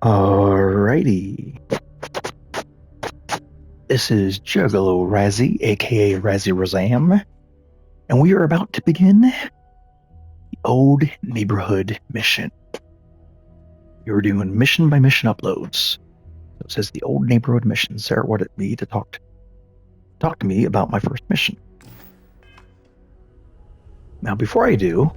Alrighty. This is Juggalo Razzie, aka Razzie Razam, and we are about to begin the Old Neighborhood mission. You're doing mission by mission uploads. So it says the Old Neighborhood mission. Sarah wanted me to talk to me about my first mission. Now, before I do,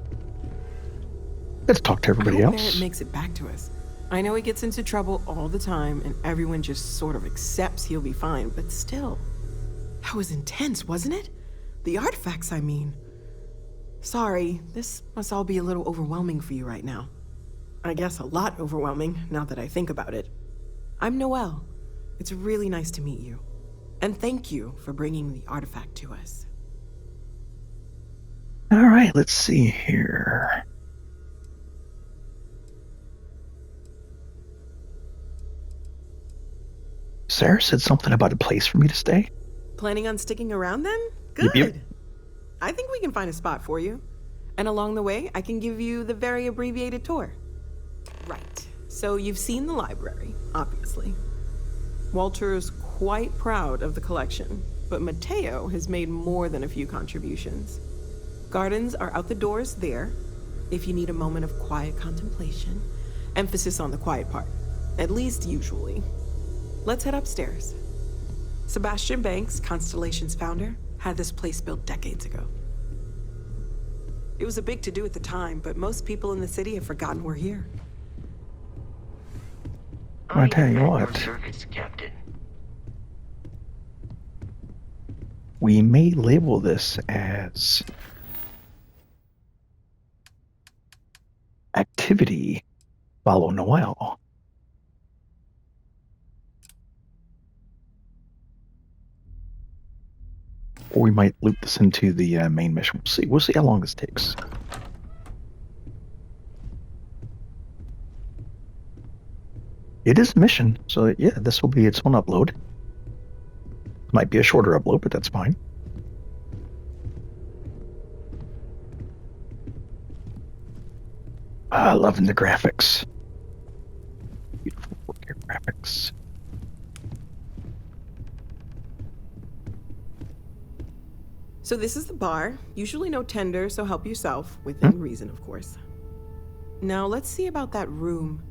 let's talk to everybody else. Barrett makes it back to us. I know he gets into trouble all the time, and everyone just sort of accepts he'll be fine, but still. That was intense, wasn't it? The artifacts, I mean. Sorry, this must all be a little overwhelming for you right now. I guess a lot overwhelming, now that I think about it. I'm Noelle. It's really nice to meet you. And thank you for bringing the artifact to us. All right, let's see here. Sarah said something about a place for me to stay. Planning on sticking around then? Good. Yep. I think we can find a spot for you. And along the way, I can give you the very abbreviated tour. Right. So you've seen the library, obviously. Walter's quite proud of the collection, but Matteo has made more than a few contributions. Gardens are out the doors there, if you need a moment of quiet contemplation. Emphasis on the quiet part, at least usually. Let's head upstairs. Sebastian Banks, Constellation's founder, had this place built decades ago. It was a big to-do at the time, but most people in the city have forgotten we're here. I tell you what, service, Captain. we may label this as activity follow Noelle. Or we might loop this into the main mission. We'll see how long this takes. It is a mission, so yeah, this will be its own upload. Might be a shorter upload, but that's fine. Loving the graphics. Beautiful 4K graphics. So this is the bar. Usually no tender, so help yourself, within reason, of course. Now let's see about that room.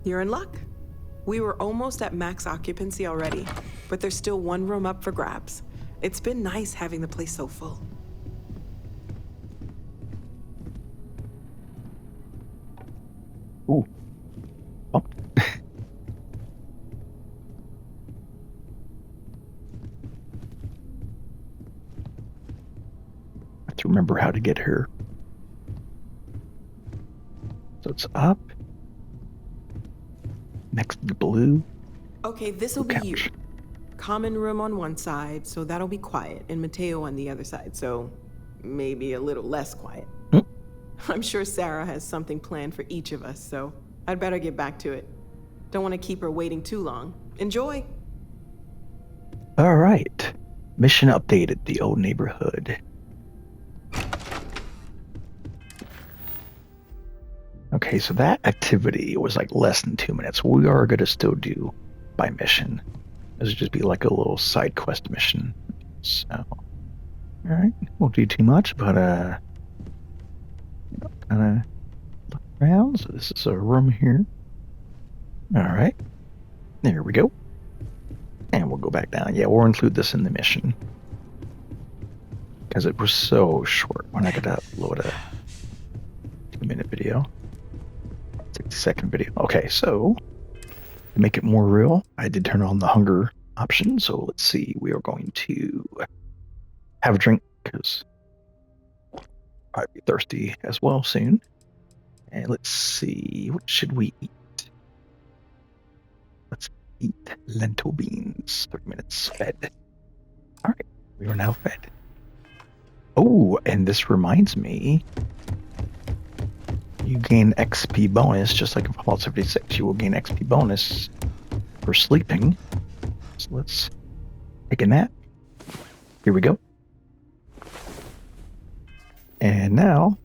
You're in luck. We were almost at max occupancy already, but there's still one room up for grabs. It's been nice having the place so full. Ooh. Oh. I have to remember how to get here. So it's up. Next to the blue. Okay, this'll be you. Common room on one side, so that'll be quiet, and Matteo on the other side, so maybe a little less quiet. I'm sure Sarah has something planned for each of us, so I'd better get back to it. Don't want to keep her waiting too long. Enjoy! All right. Mission updated, the Old Neighborhood. Okay, so that activity was like less than 2 minutes. We are going to still do by mission. This would just be like a little side quest mission. So, all right, won't do too much, but kind of look around. So this is a room here. All right, there we go. And we'll go back down. Yeah, we'll include this in the mission because it was so short. When I got to upload a 2-minute video. 60-second video. Okay, so to make it more real, I did turn on the hunger option. So let's see. We are going to have a drink because I'll probably be thirsty as well soon. And let's see. What should we eat? Let's eat lentil beans. 30 minutes fed. All right. We are now fed. Oh, and this reminds me. You gain XP bonus, just like in Fallout 76. You will gain XP bonus for sleeping. So let's take a nap. Here we go. And now,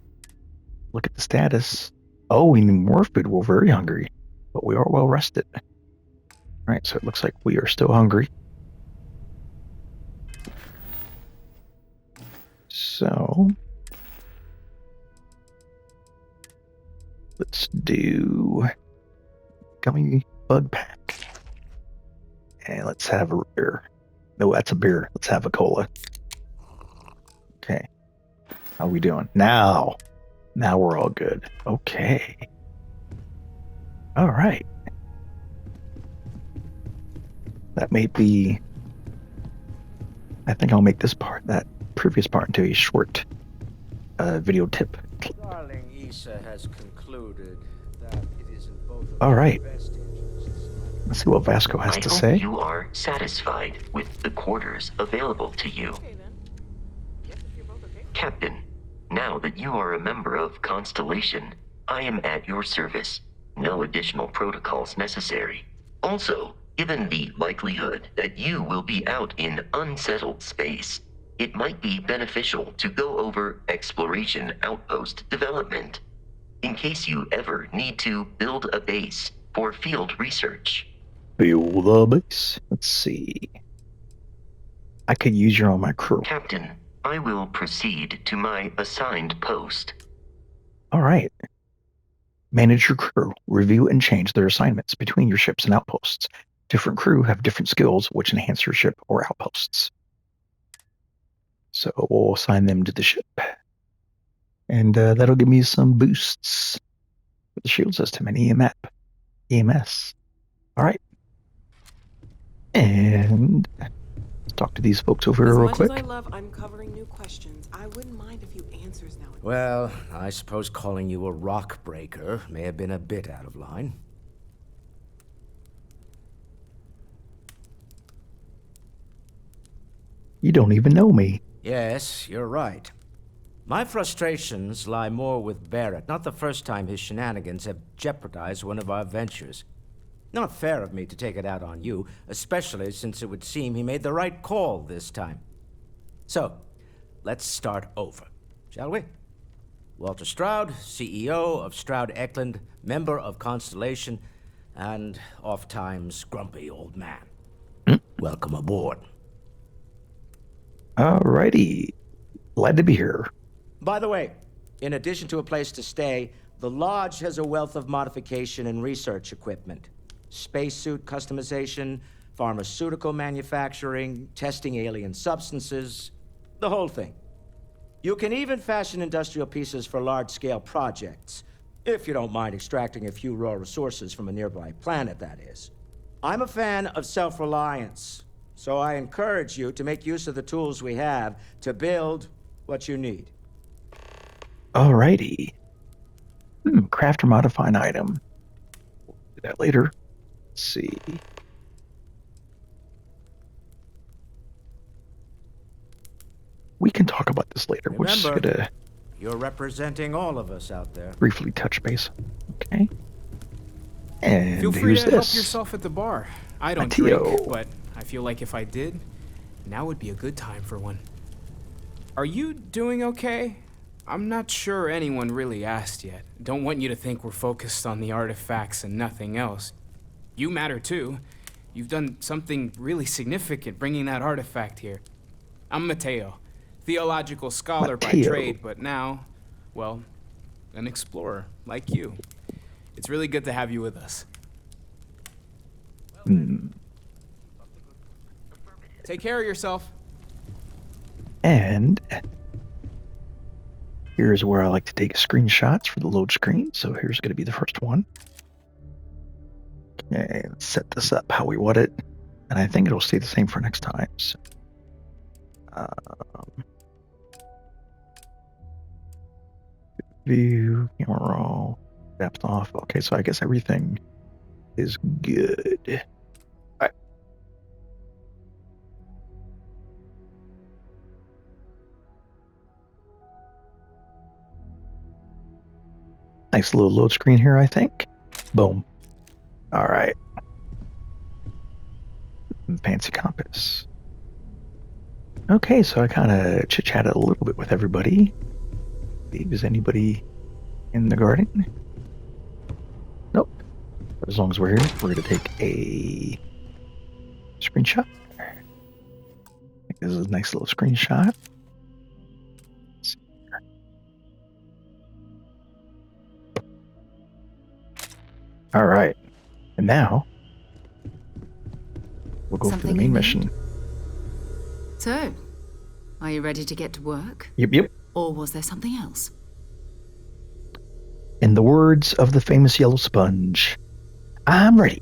look at the status. Oh, we need more food. We're very hungry. but we are well rested. All right, so it looks like we are still hungry. So let's do gummy bug pack. And let's have a beer. No, that's a beer. Let's have a cola. Okay. How we doing? Now we're all good. Okay. All right. That may be... I think I'll make this part, that previous part, into a short video tip. Darling Issa has concluded that it is in both of All right. our best interests. Let's see what Vasco has to I say. hope you are satisfied with the quarters available to you. Okay then. Yes, if you're both okay. Captain, now that you are a member of Constellation, I am at your service. No additional protocols necessary. Also, given the likelihood that you will be out in unsettled space, it might be beneficial to go over exploration outpost development, in case you ever need to build a base for field research. Build the base. Let's see. I could use you on my crew. Captain, I will proceed to my assigned post. All right. Manage your crew. Review and change their assignments between your ships and outposts. Different crew have different skills which enhance your ship or outposts. So we'll assign them to the ship. And that'll give me some boosts for the shield system and EMS. All right. And let's talk to these folks over here real quick. As much as I love uncovering new questions, I wouldn't mind a few answers now and then. Well, I suppose calling you a rock breaker may have been a bit out of line. You don't even know me. Yes, you're right. My frustrations lie more with Barrett. Not the first time his shenanigans have jeopardized one of our ventures. Not fair of me to take it out on you, especially since it would seem he made the right call this time. So, let's start over, shall we? Walter Stroud, CEO of Stroud Eklund, member of Constellation, and oft-times grumpy old man. Welcome aboard. Alrighty. Glad to be here. By the way, in addition to a place to stay, the Lodge has a wealth of modification and research equipment. Spacesuit customization, pharmaceutical manufacturing, testing alien substances, the whole thing. You can even fashion industrial pieces for large-scale projects, if you don't mind extracting a few raw resources from a nearby planet, that is. I'm a fan of self-reliance, so I encourage you to make use of the tools we have to build what you need. Alrighty. Craft or modify an item. We'll do that later. Let's see. We can talk about this later. We're just Remember, gonna you're representing all of us out there. briefly touch base. Okay. And Feel free who's to help this? yourself at the bar. I don't Matteo. drink, but I feel like if I did, now would be a good time for one. Are you doing okay? I'm not sure anyone really asked yet. Don't want you to think we're focused on the artifacts and nothing else. You matter too. You've done something really significant bringing that artifact here. I'm Matteo, theological scholar by Matteo. trade, but now, well, an explorer like you. It's really good to have you with us. Take care of yourself. And here's where I like to take screenshots for the load screen. So here's going to be the first one. Okay, let's set this up how we want it. And I think it'll stay the same for next time. So, view, camera roll, depth off. Okay, so I guess everything is good. All right. Nice little load screen here, I think. Boom. All right. Fancy compass. Okay, so I kind of chit-chatted a little bit with everybody. Is anybody in the garden? Nope. as long as we're here, we're going to take a screenshot. I think this is a nice little screenshot. Let's see here. All right. And now we'll go Something for the main you need? mission. So, are you ready to get to work? Yep. Or was there something else? In the words of the famous yellow sponge, I'm ready.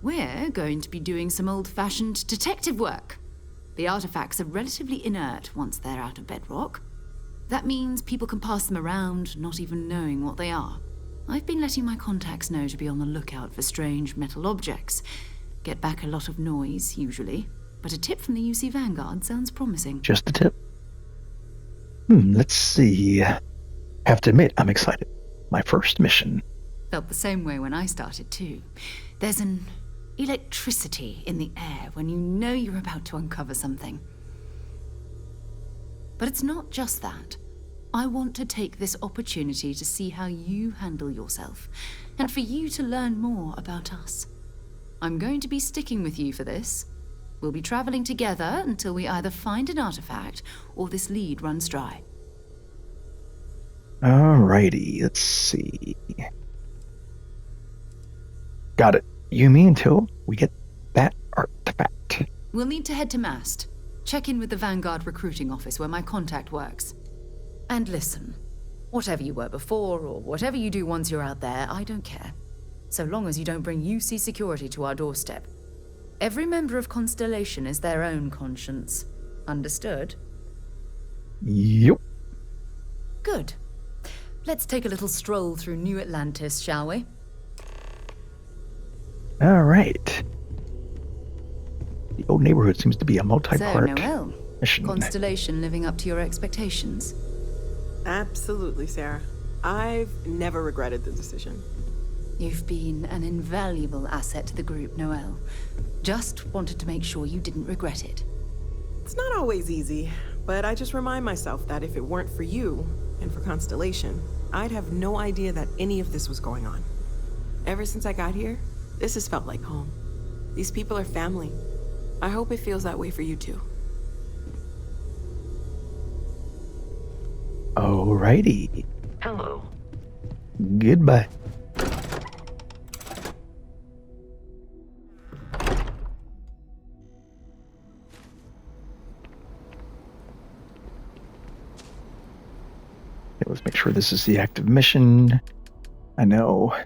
We're going to be doing some old-fashioned detective work. The artifacts are relatively inert once they're out of bedrock. That means people can pass them around, not even knowing what they are. I've been letting my contacts know to be on the lookout for strange metal objects. Get back a lot of noise, usually. But a tip from the UC Vanguard sounds promising. Just a tip. Let's see. Have to admit, I'm excited. My first mission. Felt the same way when I started, too. There's an electricity in the air when you know you're about to uncover something. But it's not just that. I want to take this opportunity to see how you handle yourself, and for you to learn more about us. I'm going to be sticking with you for this. We'll be traveling together until we either find an artifact or this lead runs dry. Alrighty, let's see. Got it. You mean until we get that artifact. We'll need to head to Mast. Check in with the Vanguard recruiting office where my contact works. And listen, whatever you were before or whatever you do once you're out there, I don't care. So long as you don't bring UC security to our doorstep. Every member of Constellation is their own conscience. Understood? Yup. Good. Let's take a little stroll through New Atlantis, shall we? Alright. The old neighborhood seems to be a So, multi-part Noelle, mission. Constellation living up to your expectations? Absolutely, Sarah. I've never regretted the decision. You've been an invaluable asset to the group, Noelle. Just wanted to make sure you didn't regret it. It's not always easy, but I just remind myself that if it weren't for you and for Constellation, I'd have no idea that any of this was going on. Ever since I got here, this has felt like home. These people are family. I hope it feels that way for you too. Alrighty. Hello. Goodbye. Okay, let's make sure this is the active mission. I know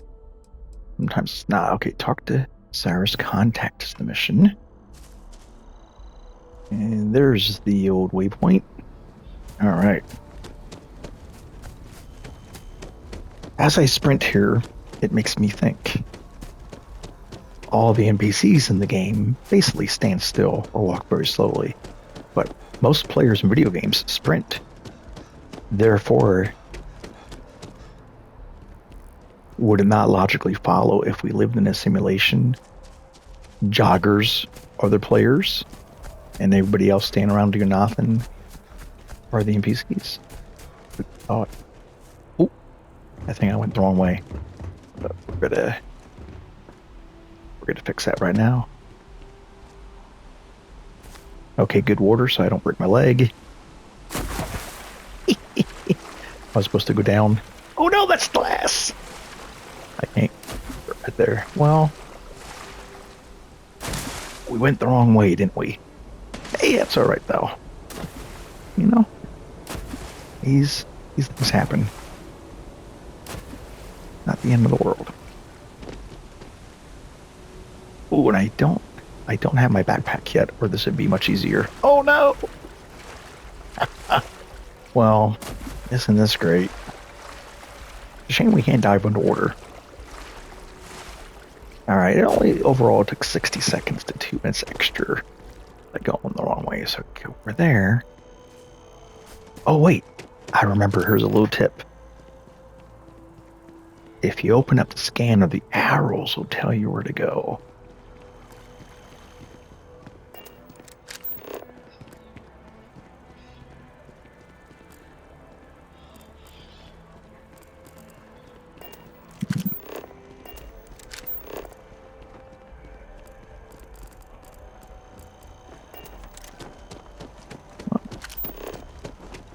sometimes it's not. Okay, talk to Cyrus, contact is the mission. And there's the old waypoint. Alright. As I sprint here, it makes me think. All the NPCs in the game basically stand still or walk very slowly, but most players in video games sprint. Therefore, would it not logically follow if we lived in a simulation, joggers are the players, and everybody else standing around doing nothing are the NPCs? Oh, I think I went the wrong way. But we're gonna fix that right now. Okay, good water, so I don't break my leg. I was supposed to go down. Oh no, that's glass! I can't. Right there. Well, we went the wrong way, didn't we? Hey, that's alright though. You know? These things happen. Not the end of the world. Oh, and I don't have my backpack yet, or this would be much easier. Oh no! Well, isn't this great? It's a shame we can't dive underwater. Alright, it only overall took 60 seconds to 2 minutes extra. Like going the wrong way, so go over there. Oh wait, I remember, here's a little tip. If you open up the scanner, the arrows will tell you where to go.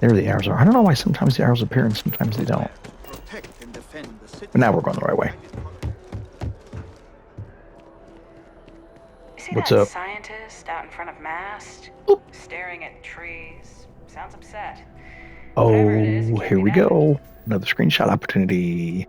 There the arrows are. I don't know why sometimes the arrows appear and sometimes they don't. But now we're going the right way. You see What's that up? scientist out in front of mast, staring at trees? Sounds upset. Oh, Whatever it is, it can't here be we that. go. Another screenshot opportunity.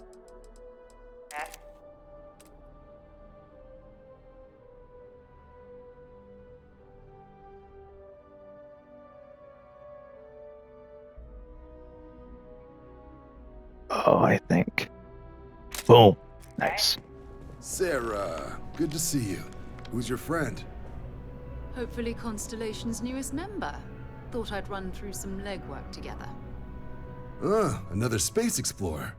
Oh, I think. Boom. Nice. Sarah, good to see you. Who's your friend? Hopefully Constellation's newest member. Thought I'd run through some legwork together. Another space explorer.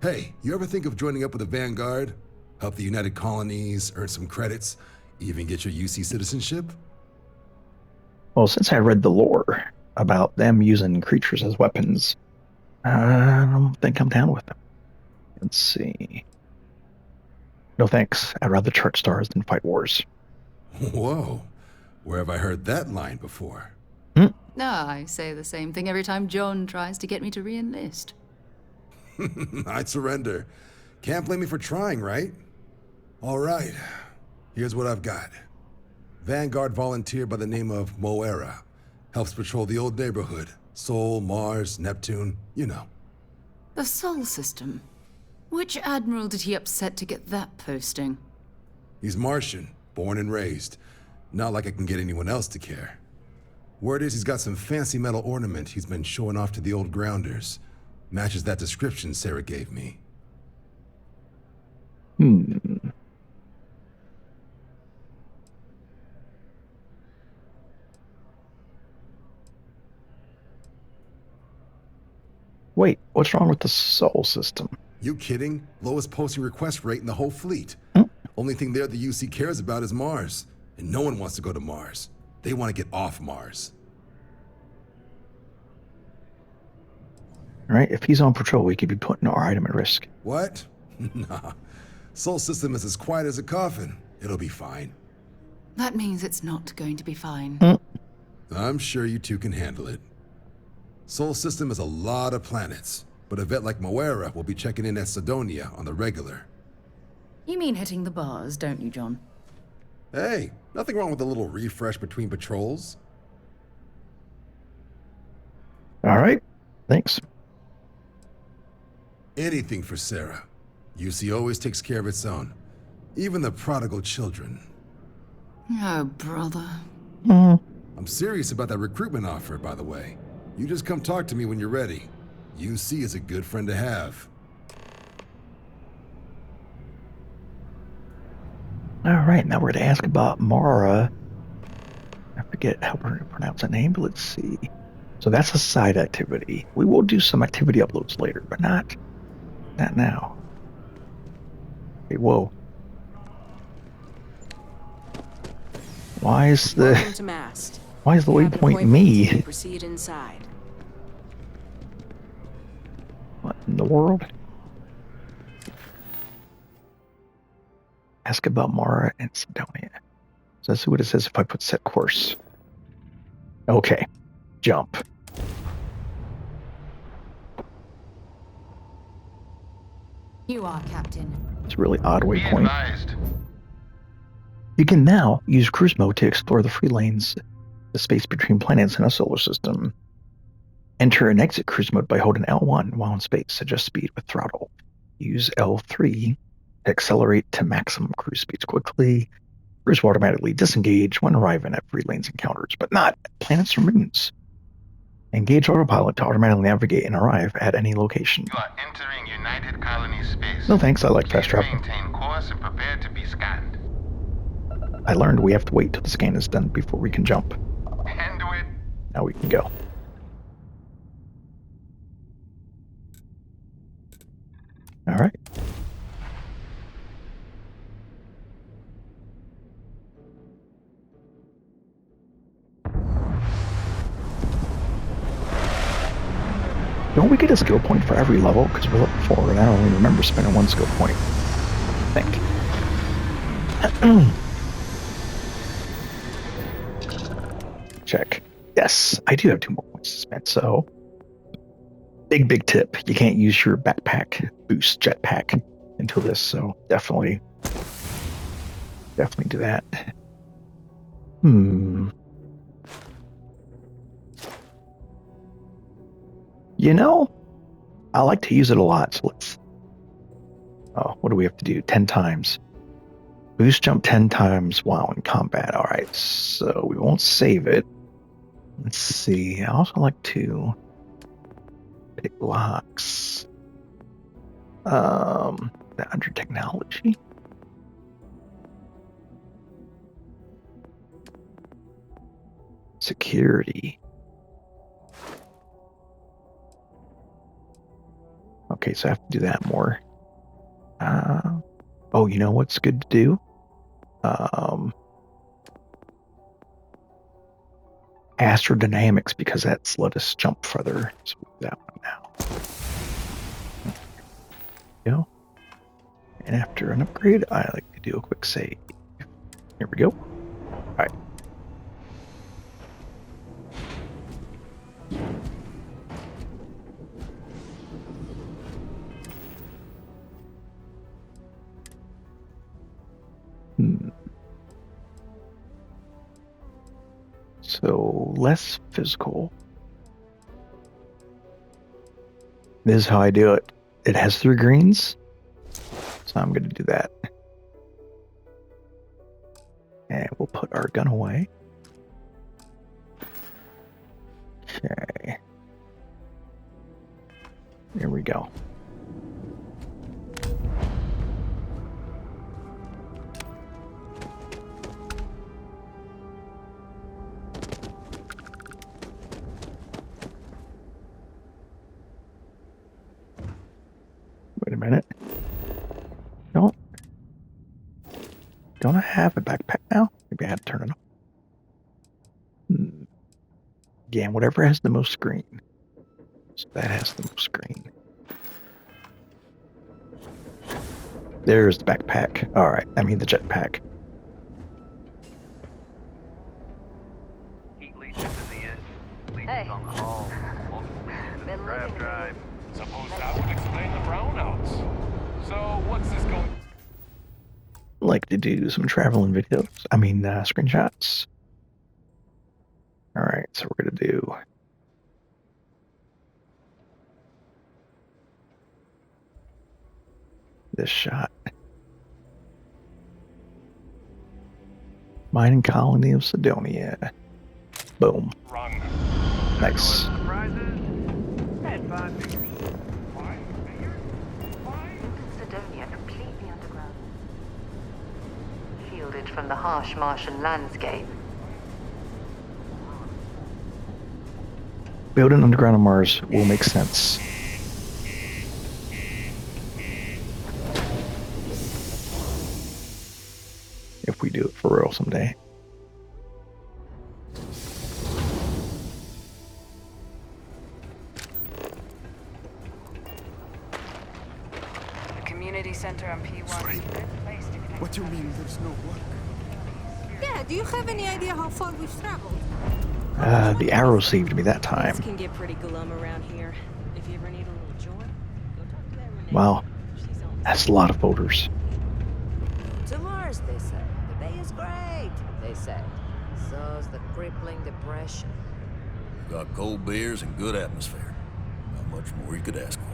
Hey, you ever think of joining up with the Vanguard? Help the United Colonies, earn some credits, even get your UC citizenship? Well, since I read the lore about them using creatures as weapons, I don't think I'm down with them. Let's see. No thanks. I'd rather chart stars than fight wars. Whoa, where have I heard that line before? I say the same thing every time John tries to get me to re-enlist. I'd surrender. Can't blame me for trying, right? All right, here's what I've got. Vanguard volunteer by the name of Moara. Helps patrol the old neighborhood. Sol, Mars, Neptune, you know. The Sol system. Which admiral did he upset to get that posting? He's Martian, born and raised. Not like I can get anyone else to care. Word is he's got some fancy metal ornament he's been showing off to the old grounders. Matches that description Sarah gave me. Wait, what's wrong with the Sol system? You kidding? Lowest posting request rate in the whole fleet. Only thing there the UC cares about is Mars. And no one wants to go to Mars. They want to get off Mars. All right, if he's on patrol, we could be putting our item at risk. What? Nah. Sol system is as quiet as a coffin. It'll be fine. That means it's not going to be fine. I'm sure you two can handle it. Sol system is a lot of planets, but a vet like Moara will be checking in at Cydonia on the regular. You mean hitting the bars, don't you, John? Hey, nothing wrong with a little refresh between patrols. All right, thanks. Anything for Sarah. UC always takes care of its own. Even the prodigal children. Oh, brother. I'm serious about that recruitment offer, by the way. You just come talk to me when you're ready. UC is a good friend to have. All right, now we're going to ask about Moara. I forget how to pronounce that name, but let's see. So that's a side activity. We will do some activity uploads later, but not now. Okay, whoa. Why is Welcome the to mast. waypoint me? Proceed inside. What in the world? Ask about Moara and Cydonia. So let's see what it says if I put set course. Okay, jump. You are, Captain. It's a really odd waypoint. You can now use cruise mode to explore the free lanes, the space between planets in a solar system. Enter and exit cruise mode by holding L1 while in space. Adjust speed with throttle. Use L3 to accelerate to maximum cruise speeds quickly. Cruise will automatically disengage when arriving at free lanes encounters, but not at planets or moons. Engage autopilot to automatically navigate and arrive at any location. You are entering United Colony space. No thanks, I like fast Please travel. maintain course and prepare to be scanned. I learned we have to wait till the scan is done before we can jump. Handle it. Now we can go. All right. Don't we get a skill point for every level? Because we're level 4, and I don't even remember spending one skill point. I think. Check. Yes, I do have 2 more points to spend, so Big tip. You can't use your backpack boost jetpack until this, so definitely do that. You know, I like to use it a lot, so let's... Oh, what do we have to do? 10 times. Boost jump 10 times while in combat. All right, so we won't save it. Let's see. I also like to pick locks. Under technology. Security. Okay, so I have to do that more. Oh, you know what's good to do? Astrodynamics, because that's let us jump further. So we'll do that one now. Go. And after an upgrade, I like to do a quick save. Here we go. All right. So less physical. This is how I do it. It has 3 greens, so I'm going to do that. And we'll put our gun away. Okay. There we go. Wait a minute. Don't I have a backpack now? Maybe I had to turn it on. Again, whatever has the most screen. So that has the most screen. There's the backpack. Alright, I mean the jetpack. Heat leeches in the end. Leeches on the hull. Multiple leeches in the grab drive. Suppose that would explain the brownouts. So what's this going? Like to do some traveling videos. I mean, screenshots. All right, so we're gonna do this shot. Mining colony of Cydonia. Boom. Run. Nice. Cydonia completely underground. Shielded from the harsh Martian landscape. Building underground on Mars will make sense. If we do it for real someday. The community center on P1 is a good place to connect. What do you mean there's no work? Yeah, do you have any idea how far we've traveled? The arrow saved me that time. Things can get pretty glum around here. If you ever need a little joy, go talk to that Renee. Wow, that's a lot of voters. To Mars, they say. The bay is great, they say. So's the crippling depression. Got cold beers and good atmosphere. Not much more you could ask for.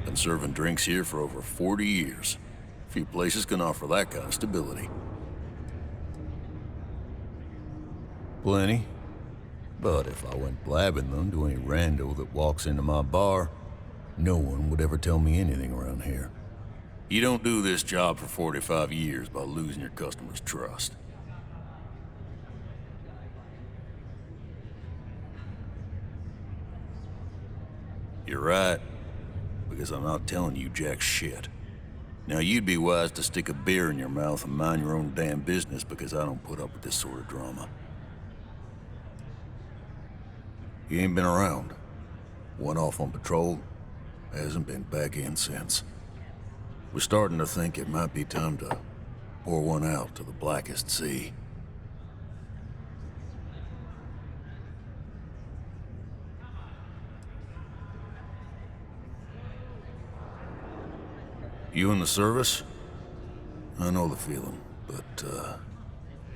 Been serving drinks here for over 40 years. Few places can offer that kind of stability. Plenty. But if I went blabbing them to any rando that walks into my bar, no one would ever tell me anything around here. You don't do this job for 45 years by losing your customers' trust. You're right. Because I'm not telling you jack shit. Now, you'd be wise to stick a beer in your mouth and mind your own damn business, because I don't put up with this sort of drama. You ain't been around. Went off on patrol, hasn't been back in since. We're starting to think it might be time to pour one out to the blackest sea. You in the service? I know the feeling, but,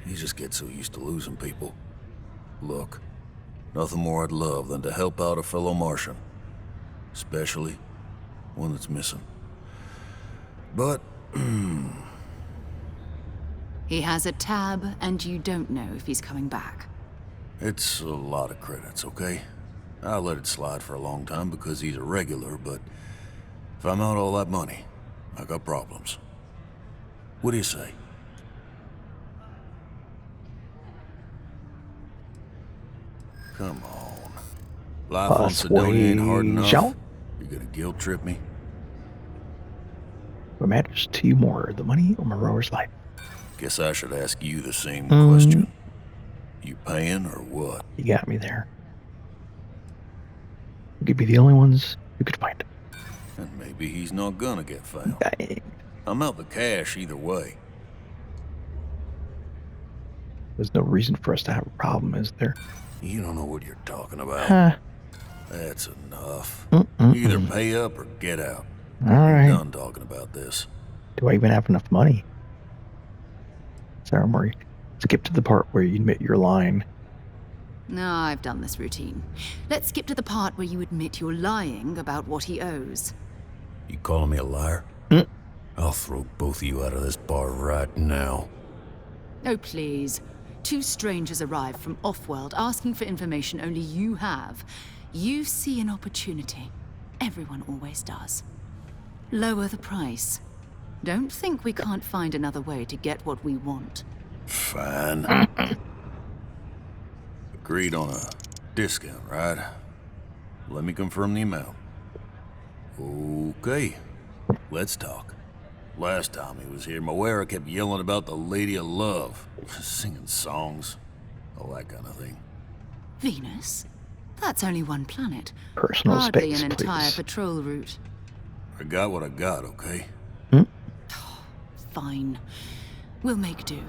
you just get so used to losing people. Look, nothing more I'd love than to help out a fellow Martian. Especially one that's missing. But, He has a tab, and you don't know if he's coming back. it's a lot of credits, okay? I let it slide for a long time because he's a regular, but if I'm out all that money, I got problems. What do you say? Come on. Life on Cydonia ain't hard enough. Persuasion. You gonna guilt trip me? What matters to you more, the money or Mora's life? Guess I should ask you the same question. You paying or what? You got me there. We could be the only ones who could find him. And maybe he's not gonna get found. Dang. I'm out the cash either way. There's no reason for us to have a problem, is there? You don't know what you're talking about. Huh. That's enough. Mm-mm-mm. Either pay up or get out. All right. I'm done talking about this. Do I even have enough money? Sorry, Murray. Skip to the part where you admit your line. No, I've done this routine. Let's skip to the part where you admit you're lying about what he owes. You calling me a liar? I'll throw both of you out of this bar right now. Oh, please. Two strangers arrive from off-world asking for information only you have. You see an opportunity. Everyone always does. Lower the price. Don't think we can't find another way to get what we want. Fine. Agreed on a discount, right? Let me confirm the amount. Okay, let's talk. Last time he was here, Moara kept yelling about the Lady of Love, singing songs, all that kind of thing. Venus? That's only one planet. Personal Hardly space, an entire please. patrol route. I got what I got, okay? Fine. We'll make do.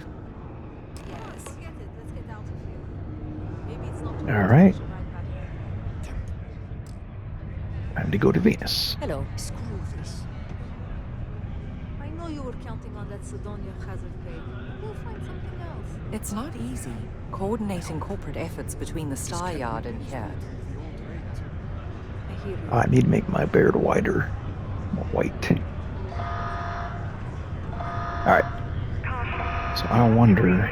Yes, get it. Let's get out of here. Maybe it's not All right. right back here. Time to go to Venus. Hello. Screw this. I know you were counting on that Cydonia hazard pay. We'll find something else. It's not easy, coordinating corporate efforts between the Staryard and here. I hear you. I need to make my beard wider. More white. Alright. So I wonder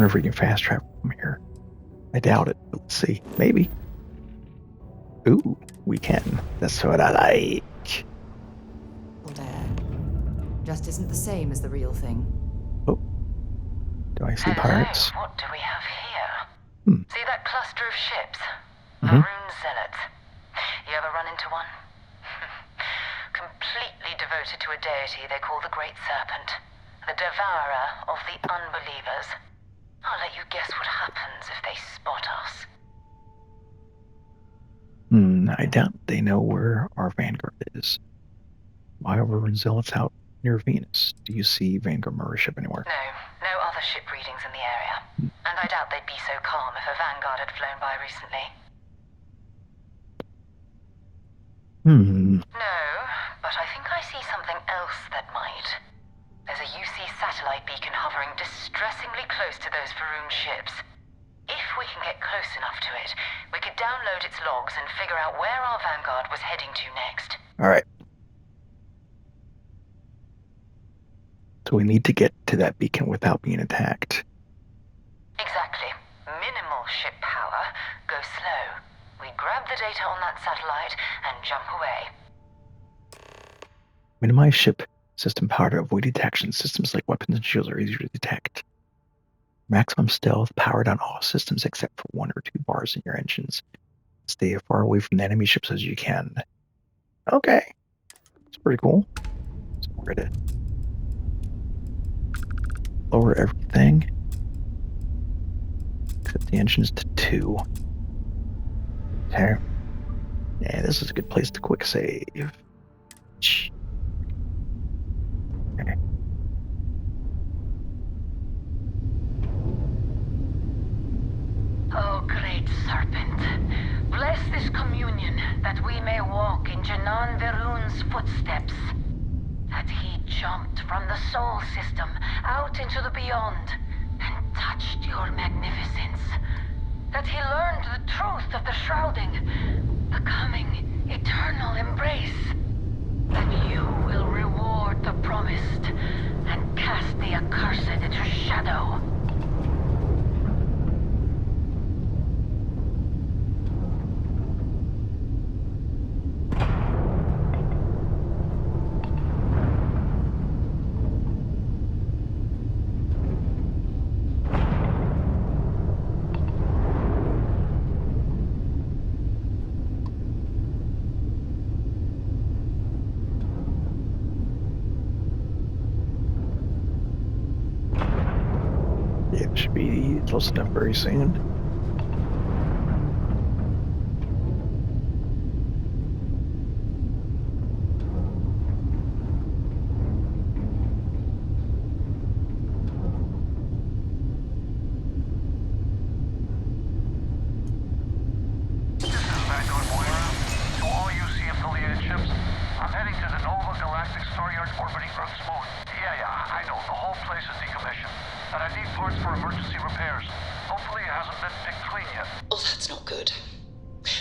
if we can fast travel from here. I doubt it, but let's see. Maybe. Ooh, we can. That's what I like. Just isn't the same as the real thing. Oh. Do I see pirates? What do we have here? See that cluster of ships? Maroon zealots. You ever run into one? Completely devoted to a deity they call the Great Serpent, the devourer of the unbelievers. I'll let you guess what happens if they spot us. I doubt they know where our Vanguard is. Why are Maroon zealots out near Venus? Do you see Vanguard Moara ship anywhere? No other ship readings in the area. And I doubt they'd be so calm if a Vanguard had flown by recently. No, but I think I see something else that might. There's a UC satellite beacon hovering distressingly close to those Varun ships. If we can get close enough to it, we could download its logs and figure out where our Vanguard was heading to next. Alright. So we need to get to that beacon without being attacked. Exactly. Minimal ship power. Go slow. We grab the data on that satellite and jump away. Minimize ship system power to avoid detection. Systems like weapons and shields are easier to detect. Maximum stealth, power down all systems except for 1 or 2 bars in your engines. Stay as far away from the enemy ships as you can. Okay. It's pretty cool. So we're gonna lower everything. Except the engines to 2. Okay. Yeah, this is a good place to quick save. Okay. Oh, great serpent, bless this communion that we may walk in Janan Verun's footsteps. That he jumped from the soul system out into the beyond and touched your magnificence. That he learned the truth of the shrouding, the coming eternal embrace. That you will reward the promised and cast the accursed into shadow. Yeah, it should be close enough very soon. This is Vanguard Moara. To all UC-affiliated ships, I'm heading to the Nova Galactic Staryard orbiting Earth's moon. Yeah, I know. The whole place is decommissioned. And I need parts for emergency repairs. Hopefully it hasn't been picked clean yet. Oh, that's not good.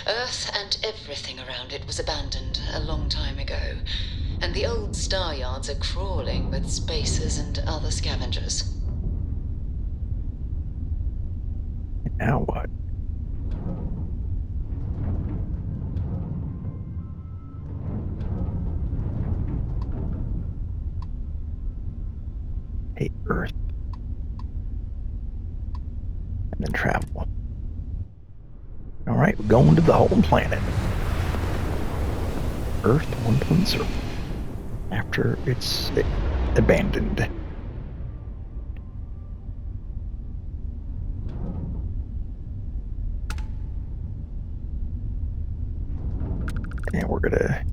Earth and everything around it was abandoned a long time ago. And the old Staryards are crawling with spacers and other scavengers. Now what? Hey, Earth. And then travel. Alright, we're going to the home planet. Earth 1.0. After it's abandoned. And we're gonna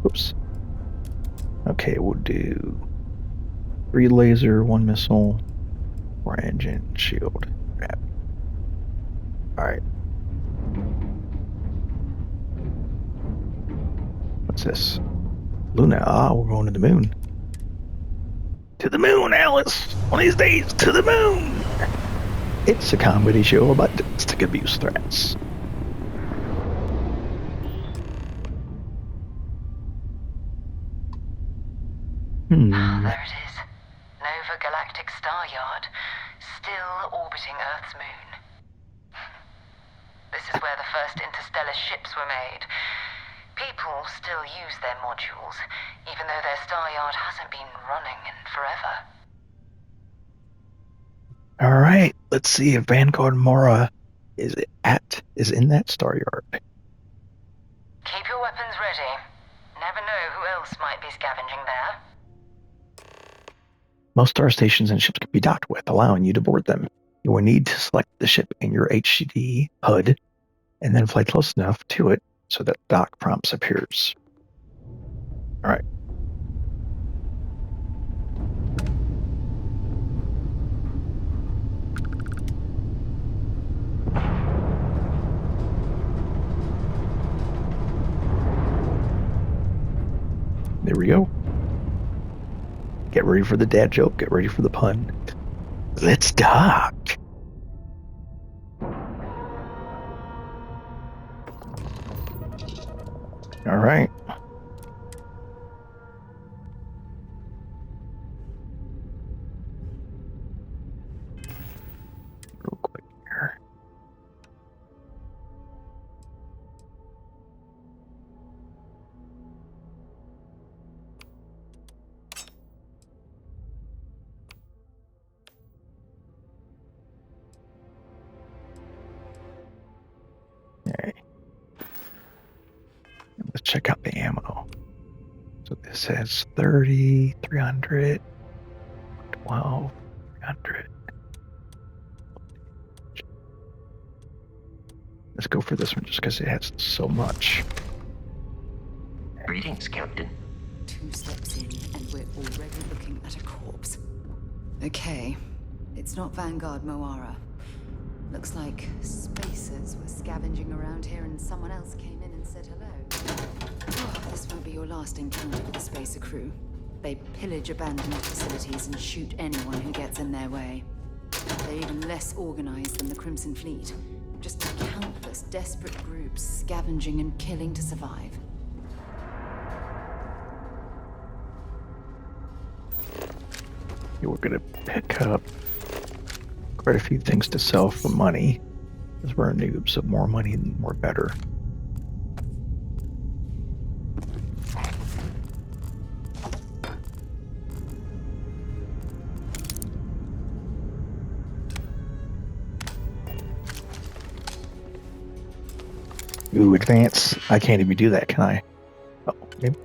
oops. Okay, we'll do 3 laser, 1 missile, 4 engine, shield. Grab. Alright. What's this? Luna. Ah, we're going to the moon. To the moon, Alice! One of these days, to the moon! It's a comedy show about domestic abuse threats. There it is. Nova Galactic Staryard, still orbiting Earth's moon. This is where the first interstellar ships were made. People still use their modules, even though their Staryard hasn't been running in forever. Alright, let's see if Vanguard Moara is in that Staryard. Keep your weapons ready. Never know who else might be scavenging there. Most star stations and ships can be docked with, allowing you to board them. You will need to select the ship in your HCD HUD and then fly close enough to it so that dock prompts appears. Alright. There we go. Get ready for the dad joke. Get ready for the pun. Let's dock. All right. Okay. Let's check out the ammo. So this has 30, 300, 12, 300. Let's go for this one just because it has so much. Greetings, Captain. 2 steps in, and we're already looking at a corpse. Okay, it's not Vanguard Moara. Looks like spacers were scavenging around here and someone else came in and said hello. Oh, this won't be your last encounter with the spacer crew. They pillage abandoned facilities and shoot anyone who gets in their way. They're even less organized than the Crimson Fleet. Just countless desperate groups scavenging and killing to survive. We're gonna pick up quite a few things to sell for money, because we're noobs, so more money, the more better. Ooh, advance. I can't even do that, can I? Oh, maybe.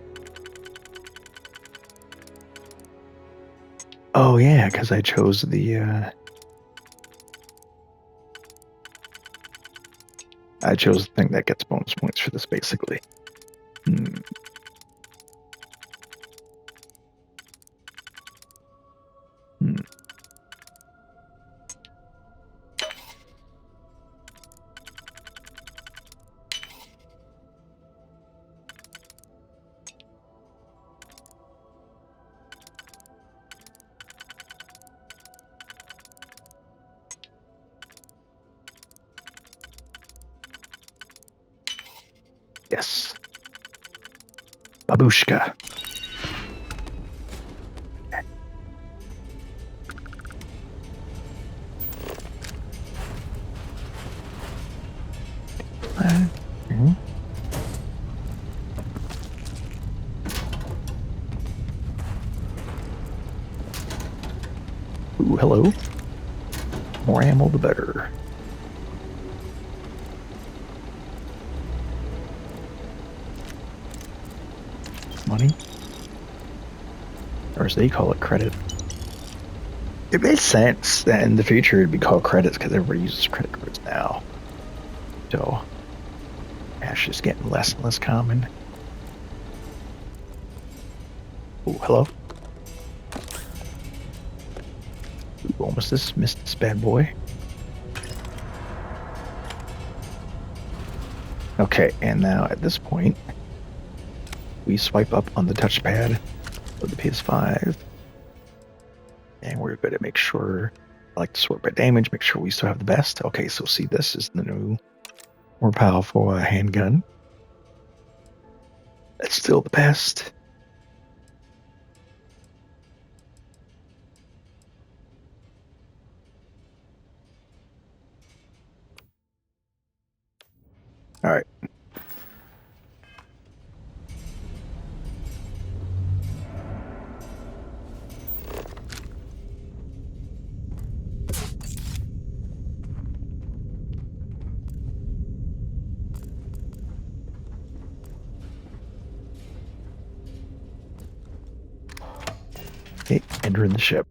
Oh yeah, because I chose the I chose the thing that gets bonus points for this, basically. Yes. Babushka. Ooh, hello. More ammo, the better. Money, or as they call it, credit. It makes sense that in the future it'd be called credits because everybody uses credit cards now. So cash is getting less and less common. Oh, hello. Ooh, almost missed this bad boy. Okay, and now at this point, we swipe up on the touchpad of the PS5, and we're going to make sure, I like to sort by damage, make sure we still have the best. Okay, so see, this is the new, more powerful handgun. It's still the best. All right. Okay, entering the ship.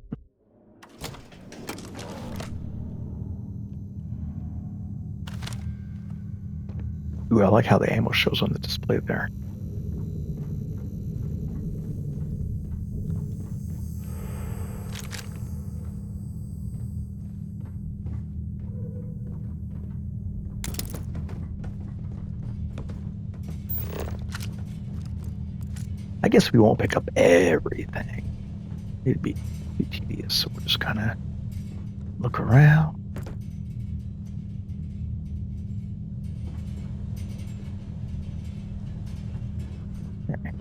Ooh, I like how the ammo shows on the display there. I guess we won't pick up everything. It'd be tedious, so we'll just kind of look around. Okay.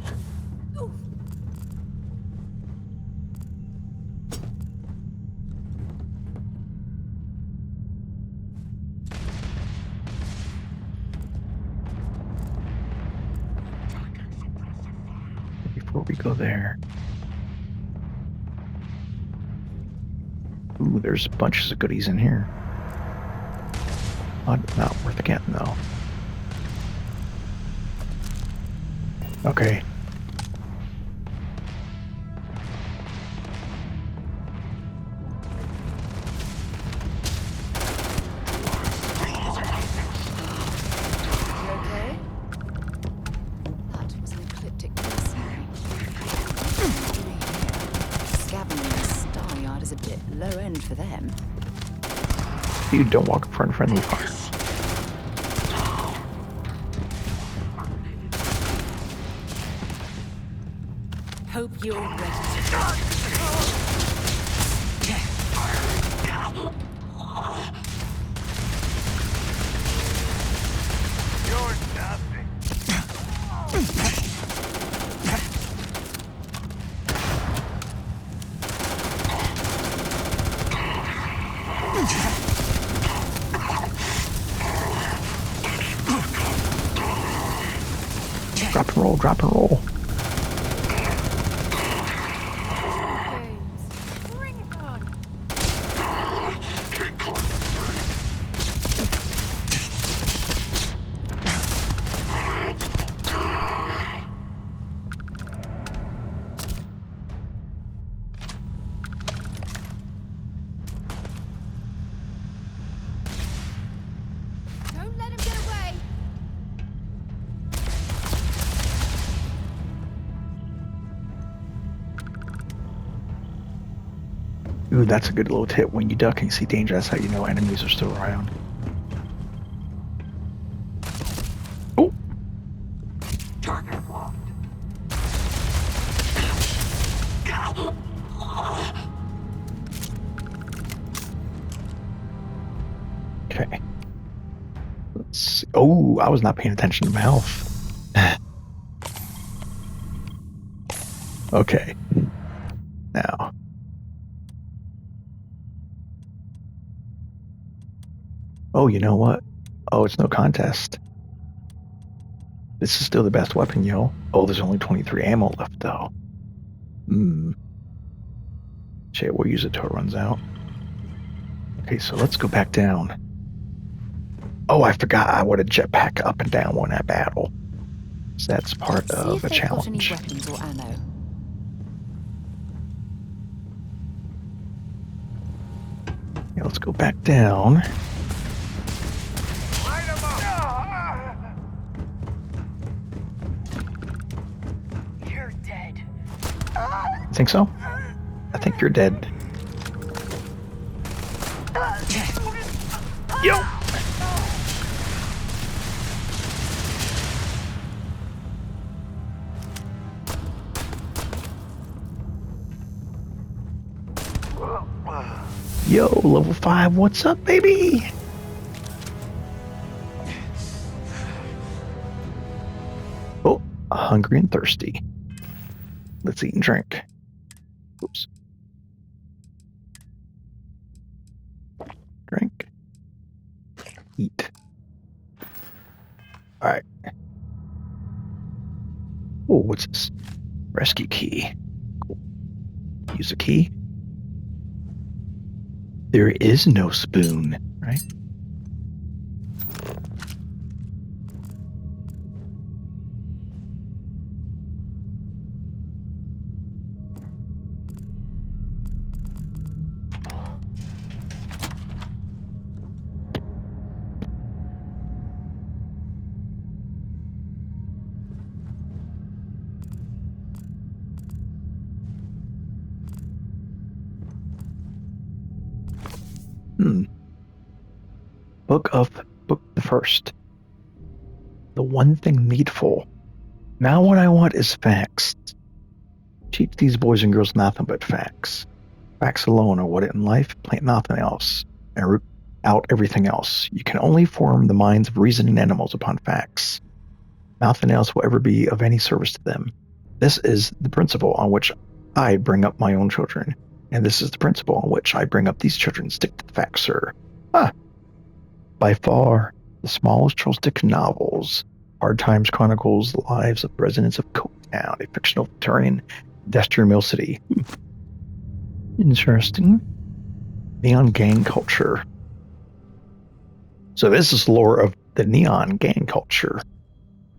Before we go there. Ooh, there's bunches of goodies in here. Not worth getting though. Okay. Low end for them. Dude, don't walk in front of friendly fire. Hope you're ready to go. You're nothing. Drop and roll, drop and roll. Don't let him get away. Ooh, that's a good little tip. When you duck and you see danger, that's how you know enemies are still around. Oh! Target locked. Okay. Let's see. Oh, I was not paying attention to my health. Okay. Now. Oh, you know what? Oh, it's no contest. This is still the best weapon, yo. Oh, there's only 23 ammo left, though. Shit, we'll use it till it runs out. Okay, so let's go back down. Oh, I forgot I would have jetpack up and down when I battle. So that's part of a challenge. Got any weapons or ammo? Yeah, let's go back down. You're dead. Think so? I think you're dead. Yo! Yo, level 5, what's up, baby? Oh, hungry and thirsty. Let's eat and drink. Oops. Drink. Eat. Alright. Oh, what's this? Rescue key. Cool. Use a key. There is no spoon, right? Book the first. The one thing needful. Now what I want is facts. Teach these boys and girls nothing but facts. Facts alone are what in life, plant nothing else, and root out everything else. You can only form the minds of reasoning animals upon facts. Nothing else will ever be of any service to them. This is the principle on which I bring up my own children, and this is the principle on which I bring up these children. Stick to the facts, sir. By far, the smallest Charles Dickens novels, Hard Times chronicles the lives of residents of Coketown, a fictional Victorian industrial mill city. Interesting. Neon gang culture. So this is lore of the neon gang culture.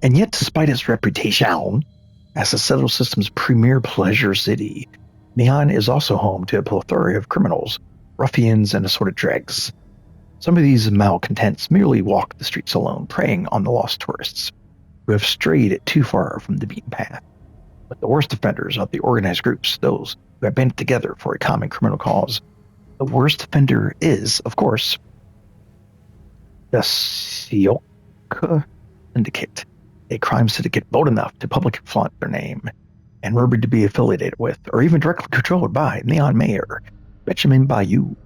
And yet, despite its reputation, As the Settled System's premier pleasure city, Neon is also home to a plethora of criminals, ruffians, and assorted dregs. Some of these malcontents merely walk the streets alone, preying on the lost tourists who have strayed too far from the beaten path. But the worst offenders are the organized groups, those who have banded together for a common criminal cause. The worst offender is, of course, the Cydonia Syndicate, a crime syndicate bold enough to publicly flaunt their name and rumored to be affiliated with, or even directly controlled by, Neon Mayor Benjamin Bayou.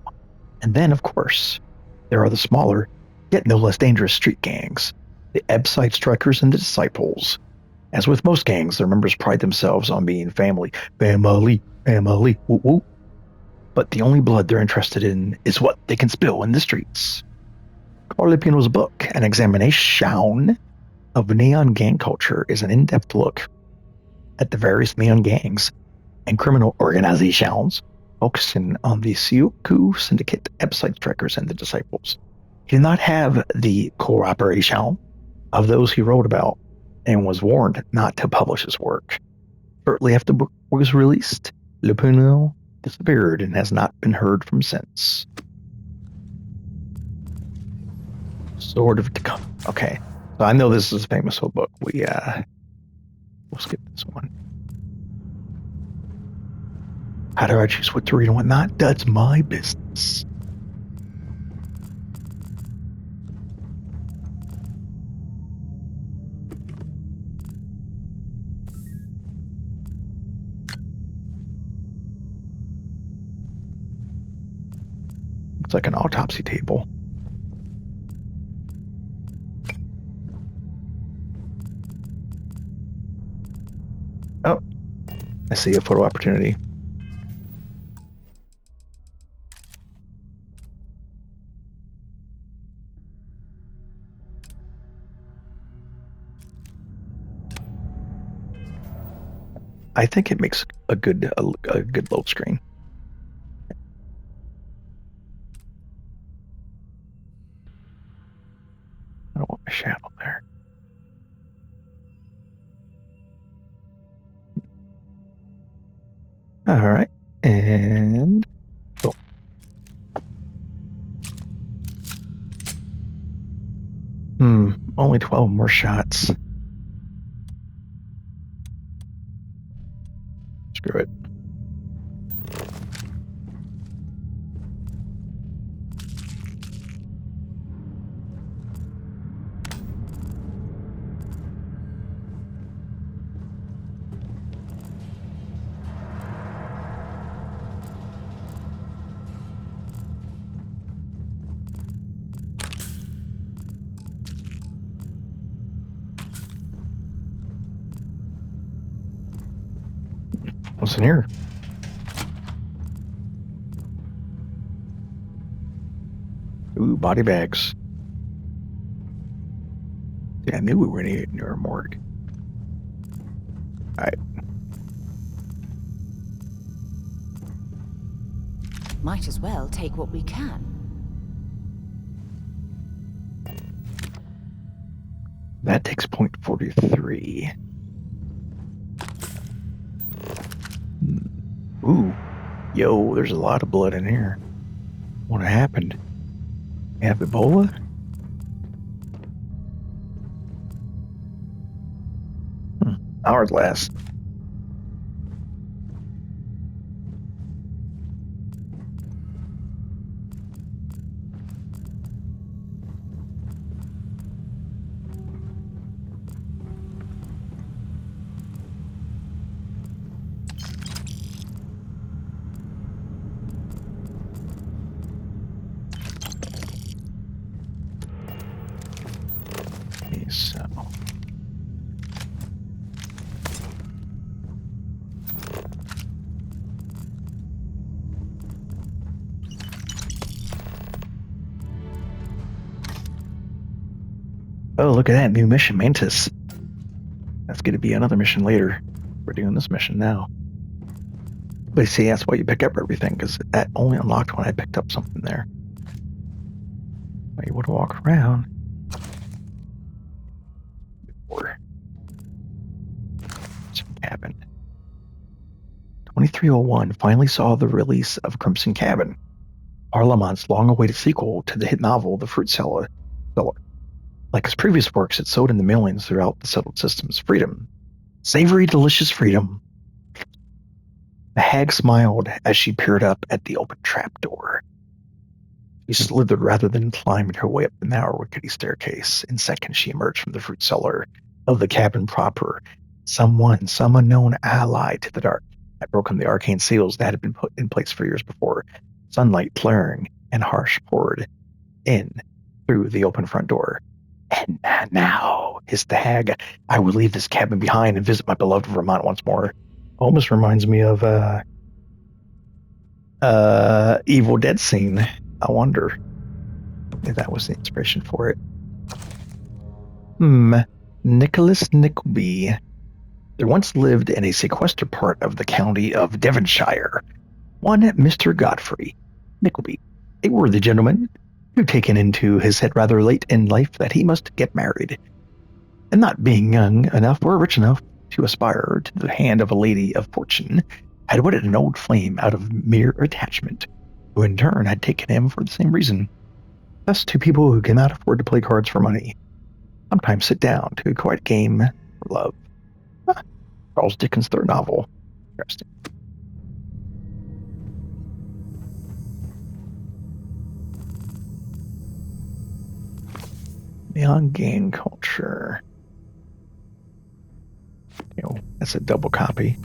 And then, of course, there are the smaller, yet no less dangerous street gangs, the Ebbside Strikers and the Disciples. As with most gangs, their members pride themselves on being family, woo woo. But the only blood they're interested in is what they can spill in the streets. Carl Lipino's book, An Examination of Neon Gang Culture, is an in-depth look at the various neon gangs and criminal organizations, focusing on the Cydonia Syndicate, Ebbside Strikers, and the Disciples. He did not have the cooperation of those he wrote about and was warned not to publish his work. Shortly after the book was released, Lupino disappeared and has not been heard from since. Sword of Tacoma. Okay, so I know this is a famous old book. We'll skip this one. How do I choose what to read and what not? That's my business. Looks like an autopsy table. Oh, I see a photo opportunity. I think it makes a good load screen. I don't want a shadow there. All right, and go. Only 12 more shots. Screw it. What's in here? Ooh, body bags. Yeah, I knew we were near a morgue. All right. Might as well take what we can. That takes point 43. Ooh, yo, there's a lot of blood in here. What happened? You have Ebola? Hourglass. So oh, look at that new mission, Mantis. That's going to be another mission later. We're doing this mission now. But see, that's why you pick up everything, because that only unlocked when I picked up something there. I would walk around. Some cabin. 2301 finally saw the release of Crimson Cabin, Parliament's long-awaited sequel to the hit novel The Fruit Cellar. Like his previous works, it sold in the millions throughout the settled systems. Freedom. Savory, delicious freedom. The hag smiled as she peered up at the open trapdoor. She slithered rather than climbed her way up the narrow, rickety staircase. In seconds, she emerged from the fruit cellar of the cabin proper. Some unknown ally to the dark had broken the arcane seals that had been put in place for years before. Sunlight flaring and harsh poured in through the open front door. And now, hissed the hag, I will leave this cabin behind and visit my beloved Vermont once more. Almost reminds me of Evil Dead scene. I wonder if that was the inspiration for it. Nicholas Nickleby. There once lived in a sequestered part of the county of Devonshire one Mr. Godfrey Nickleby, a worthy gentleman who'd taken into his head rather late in life that he must get married, and not being young enough or rich enough to aspire to the hand of a lady of fortune, had wedded an old flame out of mere attachment, who in turn had taken him for the same reason. Thus, two people who cannot afford to play cards for money sometimes sit down to a quiet game for love. Charles Dickens' third novel. Interesting. Neon Gain Culture. That's a double copy.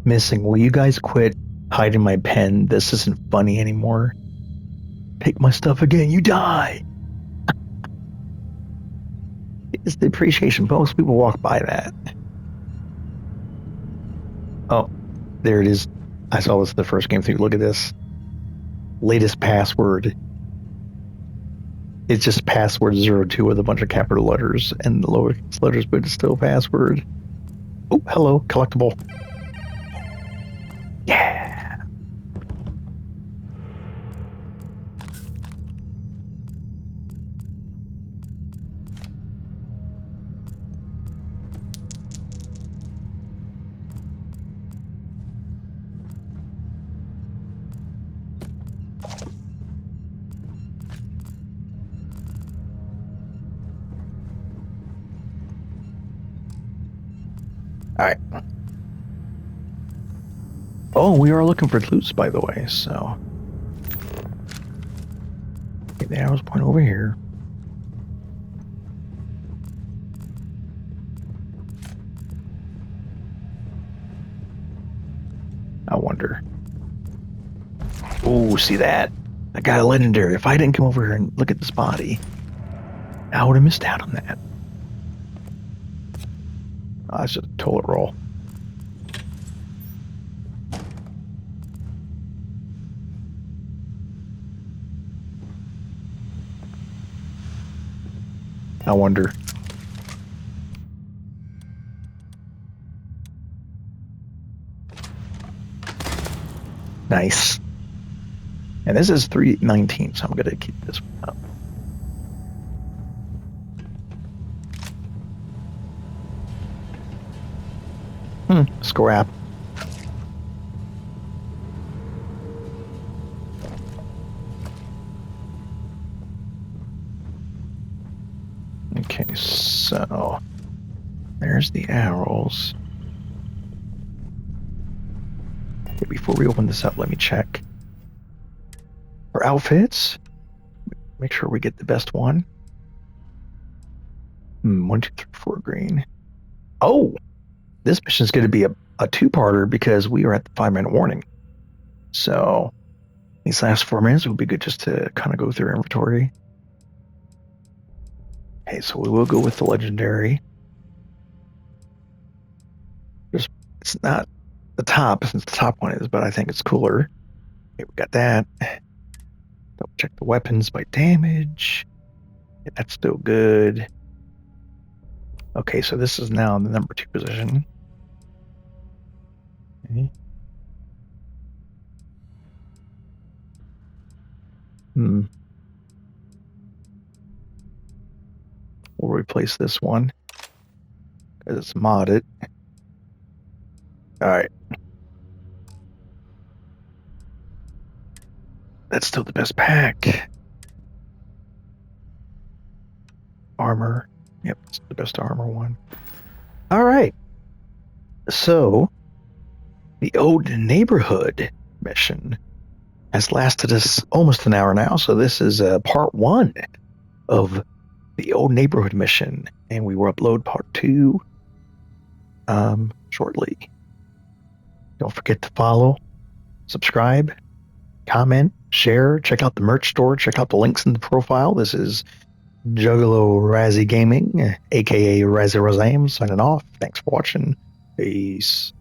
Missing. Will you guys quit hiding my pen? This isn't funny anymore. Take my stuff again, you die. It's the appreciation. Most people walk by that. Oh, there it is. I saw this the first game through. Look at this. Latest password. It's just password 02 with a bunch of capital letters and the lowercase letters, but it's still password. Oh, hello, collectible. Yeah. All right. Oh, we are looking for clues, by the way, so. Okay, the arrow's point over here. I wonder. Oh, see that? I got a legendary. If I didn't come over here and look at this body, I would have missed out on that. Oh, that's just a toilet roll. I wonder. Nice. And this is 319, so I'm going to keep this one up. Scrap. Okay, so there's the arrows. Okay, before we open this up, let me check our outfits. Make sure we get the best one. 1, 2, 3, 4 green. Oh, this mission is going to be a two-parter because we are at the 5-minute warning. So these last 4 minutes would be good just to kind of go through our inventory. Okay, so we will go with the legendary. It's not the top, since the top one is, but I think it's cooler. Okay, we got that. Double check the weapons by damage. Yeah, that's still good. Okay, so this is now in the number 2 position. Okay. We'll replace this one because it's modded. All right. That's still the best pack. Armor. Yep, it's the best armor one. All right. So, the Old Neighborhood mission has lasted us almost an hour now. So this is part 1 of the Old Neighborhood mission, and we will upload part 2 shortly. Don't forget to follow, subscribe, comment, share, check out the merch store, check out the links in the profile. This is Juggalo Razzie Gaming, aka Razzie Razam, signing off. Thanks for watching. Peace.